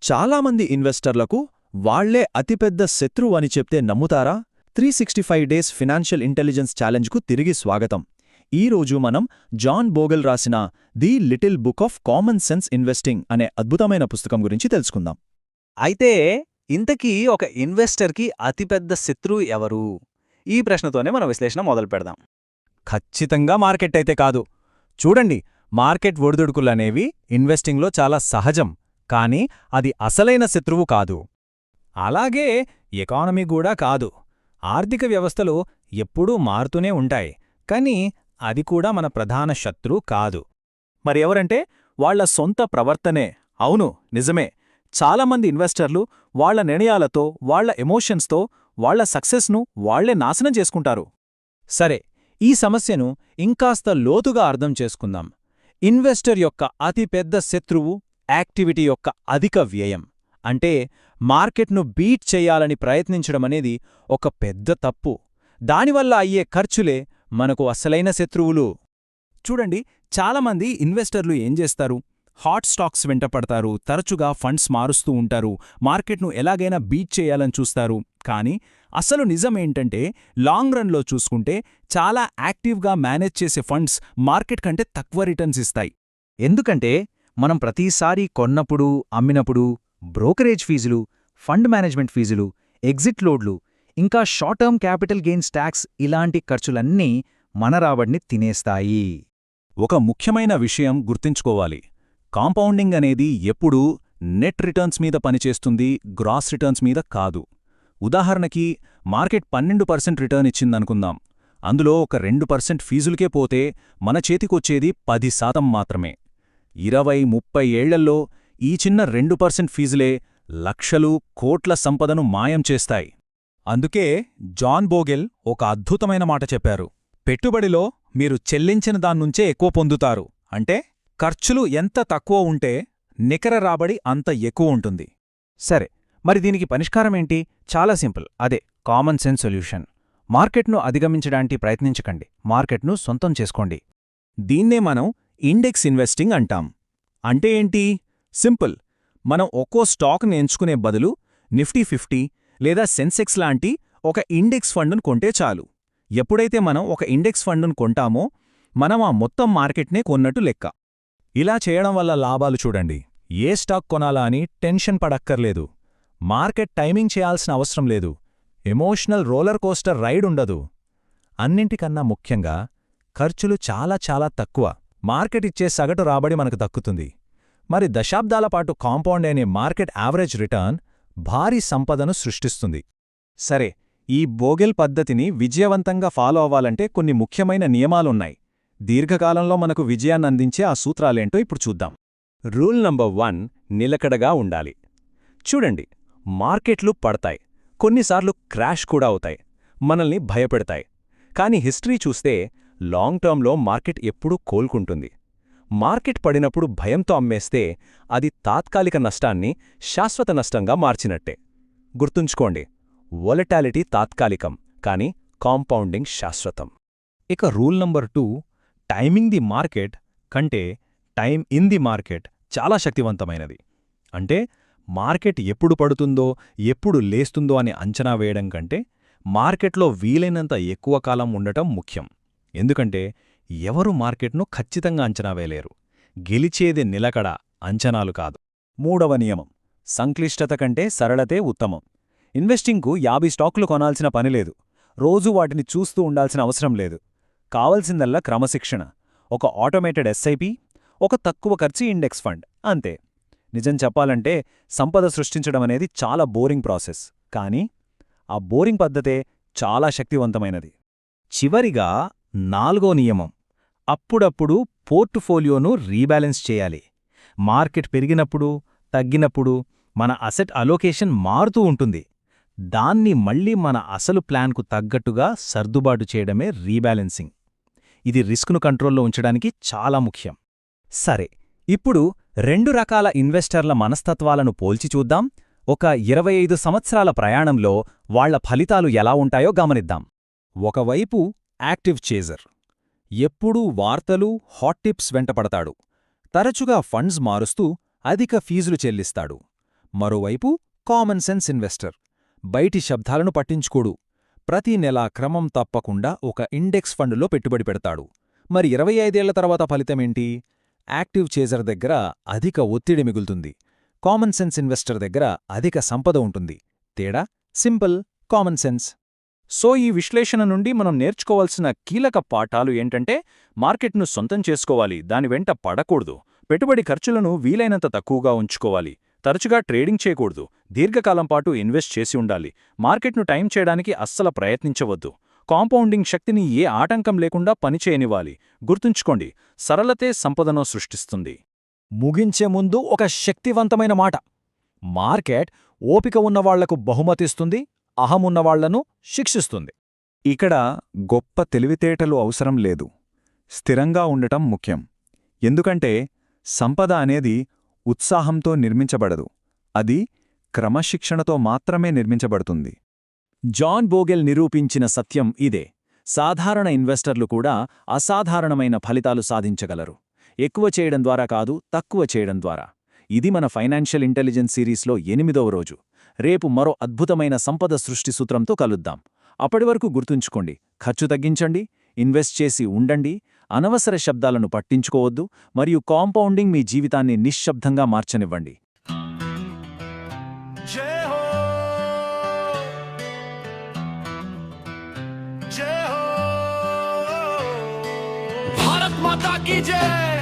చాలామంది ఇన్వెస్టర్లకు వాళ్లే అతిపెద్ద శత్రువు అని చెప్తే నమ్ముతారా? 365 డేస్ ఫినాన్షియల్ ఇంటెలిజెన్స్ ఛాలెంజ్కు తిరిగి స్వాగతం. ఈరోజు మనం జాన్ బోగెల్ రాసిన the little book of common sense investing అనే అద్భుతమైన పుస్తకం గురించి తెలుసుకుందాం. అయితే ఇంతకీ ఒక ఇన్వెస్టర్కి అతిపెద్ద శత్రువు ఎవరు? ఈ ప్రశ్నతోనే మన విశ్లేషణ మొదలు పెడదాం. ఖచ్చితంగా మార్కెట్ అయితే కాదు. చూడండి, మార్కెట్ ఒడిదుడుకులనేవి ఇన్వెస్టింగ్లో చాలా సహజం, కానీ అది అసలైన శత్రువు కాదు. అలాగే ఎకానమీ కూడా కాదు. ఆర్థిక వ్యవస్థలు ఎప్పుడూ మారుతూనే ఉంటాయి, కానీ అది కూడా మన ప్రధాన శత్రువు కాదు. మరి ఎవరంటే వాళ్ల సొంత ప్రవర్తనే. అవును, నిజమే. చాలామంది ఇన్వెస్టర్లు వాళ్ల నిర్ణయాలతో, వాళ్ల ఎమోషన్స్తో వాళ్ల సక్సెస్ను వాళ్లే నాశనం చేసుకుంటారు. సరే, ఈ సమస్యను ఇంకాస్త లోతుగా అర్థం చేసుకుందాం. ఇన్వెస్టర్ యొక్క అతిపెద్ద శత్రువు యాక్టివిటీ యొక్క అధిక వ్యయం. అంటే మార్కెట్ను బీట్ చెయ్యాలని ప్రయత్నించడమనేది ఒక పెద్ద తప్పు. దానివల్ల అయ్యే ఖర్చులే మనకు అసలైన శత్రువులు. చూడండి, చాలామంది ఇన్వెస్టర్లు ఏం చేస్తారు? హాట్ స్టాక్స్ వెంటపడతారు, తరచుగా ఫండ్స్ మారుస్తూ ఉంటారు, మార్కెట్ను ఎలాగైనా బీట్ చేయాలని చూస్తారు. కానీ అసలు నిజమేంటంటే, లాంగ్ రన్లో చూసుకుంటే చాలా యాక్టివ్గా మేనేజ్ చేసే ఫండ్స్ మార్కెట్ కంటే తక్కువ రిటర్న్స్ ఇస్తాయి. ఎందుకంటే మనం ప్రతిసారీ కొన్నప్పుడు, అమ్మినప్పుడు బ్రోకరేజ్ ఫీజులు, ఫండ్ మేనేజ్మెంట్ ఫీజులు, ఎగ్జిట్ లోడ్లు, ఇంకా short term capital gains tax ఇలాంటి ఖర్చులన్నీ మన రాబడిని తినేస్తాయి. ఒక ముఖ్యమైన విషయం గుర్తుంచుకోవాలి. కాంపౌండింగ్ అనేది ఎప్పుడూ నెట్ రిటర్న్స్ మీద పనిచేస్తుంది, గ్రాస్ రిటర్న్స్ మీద కాదు. ఉదాహరణకి, మార్కెట్ 12% రిటర్న్ ఇచ్చిందనుకుందాం. అందులో ఒక 2% ఫీజులకే పోతే మన చేతికొచ్చేది 10% మాత్రమే. 20-30 ఏళ్లలో ఈ చిన్న 2% ఫీజులే లక్షలు, కోట్ల సంపదను మాయం చేస్తాయి. అందుకే జాన్ బోగెల్ ఒక అద్భుతమైన మాట చెప్పారు. పెట్టుబడిలో మీరు చెల్లించిన దాన్నుంచే ఎక్కువ పొందుతారు. అంటే ఖర్చులు ఎంత తక్కువ ఉంటే నికర రాబడి అంత ఎక్కువ ఉంటుంది. సరే, మరి దీనికి పరిష్కారమేంటి? చాలా సింపుల్. అదే కామన్ సెన్స్ సొల్యూషన్. మార్కెట్ను అధిగమించడానికి ప్రయత్నించకండి, మార్కెట్ను సొంతం చేసుకోండి. దీన్నే మనం ఇండెక్స్ ఇన్వెస్టింగ్ అంటాం. అంటే ఏంటి? సింపుల్. మనం ఒక్కో స్టాక్ని ఎంచుకునే బదులు నిఫ్టీ 50 లేదా సెన్సెక్స్ లాంటి ఒక ఇండెక్స్ ఫండును కొంటే చాలు. ఎప్పుడైతే మనం ఒక ఇండెక్స్ ఫండును కొంటామో మనం ఆ మొత్తం మార్కెట్నే కొన్నట్టు లెక్క. ఇలా చేయడం వల్ల లాభాలు చూడండి. ఏ స్టాక్ కొనాలా అని టెన్షన్ పడక్కర్లేదు. మార్కెట్ టైమింగ్ చేయాల్సిన అవసరం లేదు. ఎమోషనల్ రోలర్ కోస్టర్ రైడ్ ఉండదు. అన్నింటికన్నా ముఖ్యంగా ఖర్చులు చాలా చాలా తక్కువ. మార్కెట్ ఇచ్చే సగటు రాబడి మనకు దక్కుతుంది. మరి దశాబ్దాల పాటు కాంపౌండ్ అనే మార్కెట్ యావరేజ్ రిటర్న్ భారీ సంపదను సృష్టిస్తుంది. సరే, ఈ బోగెల్ పద్ధతిని విజయవంతంగా ఫాలో అవ్వాలంటే కొన్ని ముఖ్యమైన నియమాలున్నాయి. దీర్ఘకాలంలో మనకు విజయాన్నందించే ఆ సూత్రాలేంటో ఇప్పుడు చూద్దాం. రూల్ నంబర్ 1, నిలకడగా ఉండాలి. చూడండి, మార్కెట్లు పడతాయి, కొన్నిసార్లు క్రాష్ కూడా అవుతాయి, మనల్ని భయపెడతాయి. కాని హిస్టరీ చూస్తే లాంగ్ టర్మ్లో మార్కెట్ ఎప్పుడూ కోలుకుంటుంది. మార్కెట్ పడినప్పుడు భయంతో అమ్మేస్తే అది తాత్కాలిక నష్టాన్ని శాశ్వత నష్టంగా మార్చినట్టే. గుర్తుంచుకోండి, వొలటాలిటీ తాత్కాలికం, కానీ కాంపౌండింగ్ శాశ్వతం. ఇక rule number 2, timing the market కంటే టైమ్ ఇన్ ది మార్కెట్ చాలా శక్తివంతమైనది. అంటే మార్కెట్ ఎప్పుడు పడుతుందో, ఎప్పుడు లేస్తుందో అని అంచనా వేయడం కంటే మార్కెట్లో వీలైనంత ఎక్కువ కాలం ఉండటం ముఖ్యం. ఎందుకంటే ఎవరు మార్కెట్ను ఖచ్చితంగా అంచనా వేయలేరు. గెలిచేది నిలకడ, అంచనాలు కాదు. 3వ నియమం, సంక్లిష్టత కంటే సరళతే ఉత్తమం. ఇన్వెస్టింగ్కు 50 స్టాకులు కొనాల్సిన పనిలేదు. రోజూ వాటిని చూస్తూ ఉండాల్సిన అవసరం లేదు. కావలసిందల్లా క్రమశిక్షణ, ఒక ఆటోమేటెడ్ ఎస్ఐపి, ఒక తక్కువ ఖర్చు ఇండెక్స్ ఫండ్, అంతే. నిజం చెప్పాలంటే సంపద సృష్టించడమనేది చాలా బోరింగ్ ప్రాసెస్, కానీ ఆ బోరింగ్ పద్ధతే చాలా శక్తివంతమైనది. చివరిగా 4వ నియమం, అప్పుడప్పుడు పోర్టుఫోలియోను రీబ్యాలెన్స్ చేయాలి. మార్కెట్ పెరిగినప్పుడు, తగ్గినప్పుడు మన అసెట్ అలోకేషన్ మారుతూ ఉంటుంది. దాన్ని మళ్లీ మన అసలు ప్లాన్కు తగ్గట్టుగా సర్దుబాటు చేయడమే రీబ్యాలెన్సింగ్. ఇది రిస్క్ను కంట్రోల్లో ఉంచడానికి చాలా ముఖ్యం. సరే, ఇప్పుడు 2 రకాల ఇన్వెస్టర్ల మనస్తత్వాలను పోల్చి చూద్దాం. ఒక 25 సంవత్సరాల ప్రయాణంలో వాళ్ల ఫలితాలు ఎలా ఉంటాయో గమనిద్దాం. ఒకవైపు యాక్టివ్ చేజర్, ఎప్పుడూ వార్తలు, హాట్ టిప్స్ వెంటపడతాడు. తరచుగా ఫండ్స్ మారుస్తూ అధిక ఫీజులు చెల్లిస్తాడు. మరోవైపు కామన్ సెన్స్ ఇన్వెస్టర్ బయటి శబ్దాలను పట్టించుకోడు. ప్రతి నెలా క్రమం తప్పకుండా ఒక ఇండెక్స్ ఫండులో పెట్టుబడి పెడతాడు. మరి 25 ఏళ్ల తర్వాత ఫలితమేంటి? యాక్టివ్ చేజర్ దగ్గర అధిక ఒత్తిడి మిగులుతుంది. కామన్ సెన్స్ ఇన్వెస్టర్ దగ్గర అధిక సంపద ఉంటుంది. తేడా సింపుల్, కామన్ సెన్స్. సో ఈ విశ్లేషణ నుండి మనం నేర్చుకోవాల్సిన కీలక పాఠాలు ఏంటంటే, మార్కెట్ను సొంతం చేసుకోవాలి, దాని వెంట పడకూడదు, పెట్టుబడి ఖర్చులను వీలైనంత తక్కువగా ఉంచుకోవాలి, తరచుగా ట్రేడింగ్ చేయకూడదు, దీర్ఘకాలం పాటు ఇన్వెస్ట్ చేసి ఉండాలి, మార్కెట్ను టైం చేయడానికి అస్సలు ప్రయత్నించవద్దు, కాంపౌండింగ్ శక్తిని ఏ ఆటంకం లేకుండా పనిచేయనివ్వాలి. గుర్తుంచుకోండి, సరళతే సంపదను సృష్టిస్తుంది. ముగించే ముందు ఒక శక్తివంతమైన మాట: మార్కెట్ ఓపిక ఉన్నవాళ్లకు బహుమతిస్తుంది, అహమున్నవాళ్లను శిక్షిస్తుంది. ఇక్కడ గొప్ప తెలివితేటలు అవసరం లేదు, స్థిరంగా ఉండటం ముఖ్యం. ఎందుకంటే సంపద అనేది ఉత్సాహంతో నిర్మించబడదు, అది క్రమశిక్షణతో మాత్రమే నిర్మించబడుతుంది. జాన్ బోగెల్ నిరూపించిన సత్యం ఇదే. సాధారణ ఇన్వెస్టర్లు కూడా అసాధారణమైన ఫలితాలు సాధించగలరు. ఎక్కువ చేయడం ద్వారా కాదు, తక్కువ చేయడం ద్వారా. ఇది మన ఫైనాన్షియల్ ఇంటెలిజెన్స్ సిరీస్లో 8వ రోజు. రేపు మరో అద్భుతమైన సంపద సృష్టి సూత్రంతో కలుద్దాం. అప్పటివరకు గుర్తుంచుకోండి, ఖర్చు తగ్గించండి, ఇన్వెస్ట్ చేసి ఉండండి, అనవసర శబ్దాలను పట్టించుకోవద్దు, మరియు కాంపౌండింగ్ మీ జీవితాన్ని నిశ్శబ్దంగా మార్చనివ్వండి. जय हो जय हो भारत माता की जय।